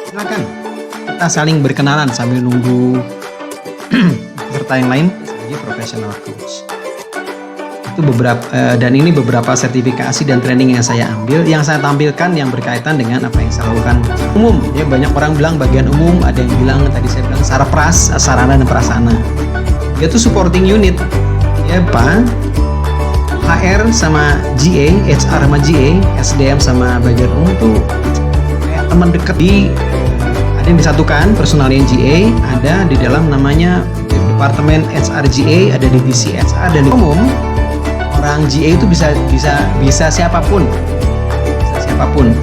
Silakan kita saling berkenalan sambil nunggu peserta yang lain sebagai professional coach. Itu beberapa dan ini beberapa sertifikasi dan training yang saya ambil, yang saya tampilkan yang berkaitan dengan apa yang saya lakukan umum. Ya, banyak orang bilang bagian umum, ada yang bilang tadi saya bilang sarpras, sarana dan prasarana. Itu supporting unit. Ya, Pak. HR sama GA, HR sama GA, SDM sama bagian umum tuh kayak teman dekat. Ada yang disatukan personalnya GA, ada di dalam namanya departemen HR GA, ada divisi HR, dan di umum orang GA itu bisa siapapun,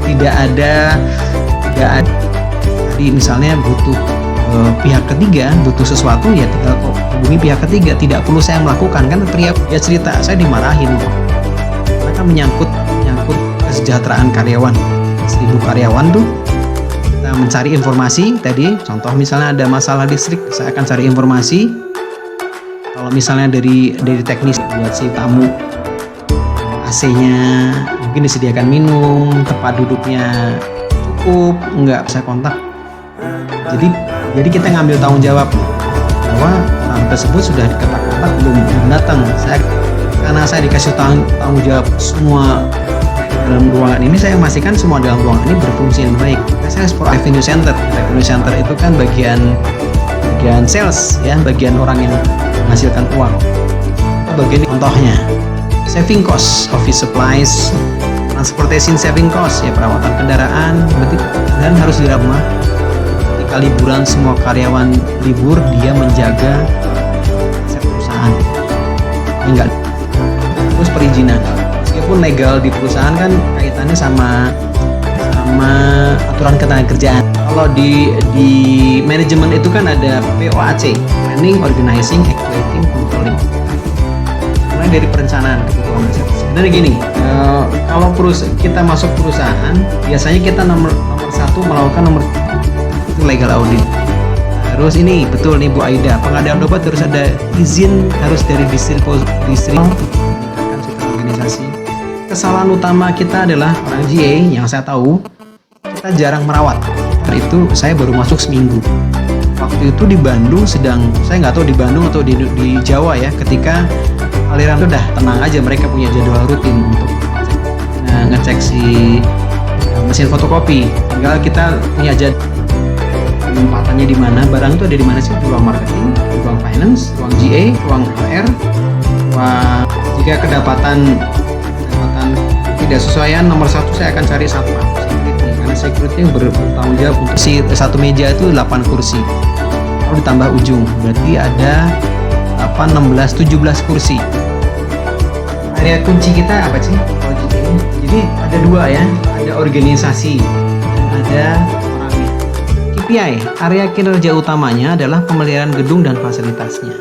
tidak ada jadi misalnya butuh pihak ketiga, butuh sesuatu ya tinggal hubungi pihak ketiga, tidak perlu saya melakukan. Kan teriak ya, cerita saya dimarahin kok, mereka menyangkut kesejahteraan karyawan. 1000 karyawan tuh kita mencari informasi. Tadi contoh misalnya ada masalah listrik, saya akan cari informasi. Kalau misalnya dari teknis buat si tamu, AC-nya mungkin disediakan minum, tempat duduknya cukup, enggak, saya kontak. Jadi kita ngambil tanggung jawab bahwa orang tersebut sudah kontak belum datang. Karena saya dikasih tanggung jawab semua dalam ruangan ini, saya memastikan semua dalam ruangan ini berfungsi dengan baik. Saya ekspor revenue center. Revenue center itu kan bagian sales ya, bagian orang yang menghasilkan uang. Bagian contohnya saving cost, office supplies, transportation saving cost ya, perawatan kendaraan, berarti dan harus di rumah. Ketika liburan semua karyawan libur, dia menjaga aset perusahaan. Enggak. Terus perizinan. Meskipun legal di perusahaan kan kaitannya sama aturan ketenagakerjaan. Kalau di manajemen itu kan ada POAC, planning, organizing, actuating, controlling. Mulai dari perencanaan kebutuhan aset. Sebenarnya gini, kalau kita masuk perusahaan, biasanya kita nomor satu melakukan itu legal audit. Terus ini betul nih Bu Aida, pengadaan obat harus ada izin, harus dari distributor, meningkatkan sistem organisasi. Kesalahan utama kita adalah orang GA yang saya tahu, kita jarang merawat. Hari itu saya baru masuk seminggu. Waktu itu di Bandung saya nggak tahu di Bandung atau di Jawa ya, ketika aliran itu udah tenang aja, mereka punya jadwal rutin untuk ngecek si mesin fotokopi. Tinggal kita punya jadwal penempatannya di mana, barang itu ada di mana sih, di ruang marketing, di ruang finance, ruang GA, ruang HR. Jika kedapatan tidak sesuaian, nomor satu saya akan cari satu security, karena security yang bertanggung jawab untuk si satu meja itu 8 kursi, lalu ditambah ujung, berarti ada 8, 16, 17 kursi. Area kunci kita apa sih? Jadi ada 2 ya, ada organisasi dan ada orangnya. KPI, area kinerja utamanya adalah pemeliharaan gedung dan fasilitasnya.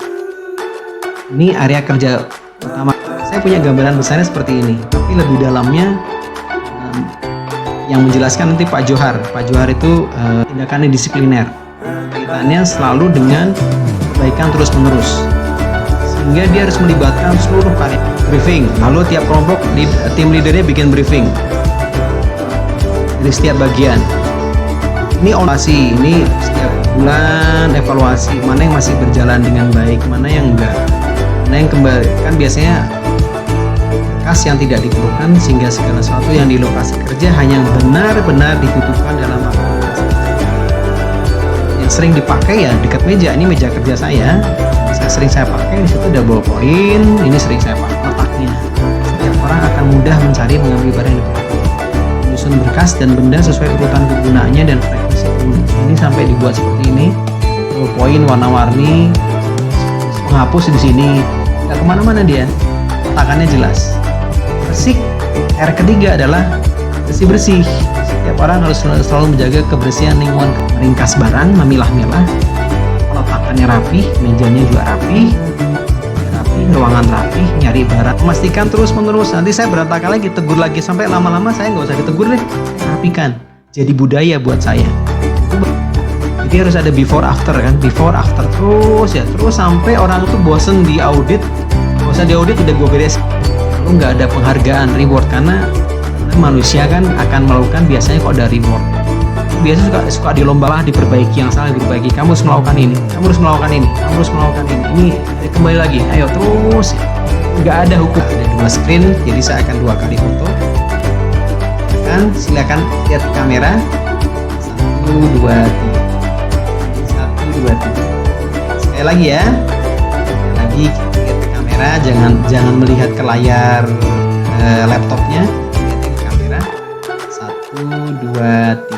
Ini area kerja utama. Saya punya gambaran besarnya seperti ini, tapi lebih dalamnya yang menjelaskan nanti Pak Johar. Pak Johar itu tindakannya disipliner, kaitannya selalu dengan perbaikan terus-menerus, sehingga dia harus melibatkan seluruh karya. Briefing, lalu tiap kelompok tim leadernya bikin briefing dari setiap bagian. Ini evaluasi, ini setiap bulan evaluasi, mana yang masih berjalan dengan baik, mana yang enggak, mana yang kembali. Kan biasanya kas yang tidak diperlukan, sehingga segala sesuatu yang di lokasi kerja hanya benar-benar dibutuhkan dalam aktivitas. Yang sering dipakai ya dekat meja, ini meja kerja saya sering saya pakai, di situ ada ballpoint, ini sering saya pakai letaknya. Setiap orang akan mudah mencari mengambil barang yang diperlukan. Menyusun berkas dan benda sesuai urutan kegunaannya dan frekuensi penggunaan. Ini sampai dibuat seperti ini, ballpoint warna-warni, penghapus di sini, nggak kemana-mana dia, letakannya jelas. Bersih, R ketiga adalah bersih-bersih. Setiap orang harus selalu menjaga kebersihan lingkungan, meringkas barang, memilah-milah, peletakannya rapi, mejanya juga rapi, ruangan rapi, nyari barang, memastikan terus-menerus. Nanti saya berantakan lagi, tegur lagi, sampai lama-lama saya nggak usah ditegur deh, rapikan. Jadi budaya buat saya. Jadi harus ada before after kan, before after terus sampai orang itu bosen di audit, udah gue beres. Lalu nggak ada penghargaan, reward, karena manusia kan akan melakukan biasanya kok ada reward. biasa suka dilombakan, diperbaiki, yang salah diperbaiki. Kamu harus melakukan ini, kamu harus melakukan ini, kamu harus melakukan ini. Ini kembali lagi, ayo terus. Nggak ada hukum. Ada 2 screen, jadi saya akan 2 kali foto. Silakan lihat ke kamera. 1, 2, 3. 1, 2, 3. Sekali lagi ya. Sekali lagi lihat ke kamera, jangan melihat ke layar laptopnya. Lihat ke kamera. 1, 2, 3.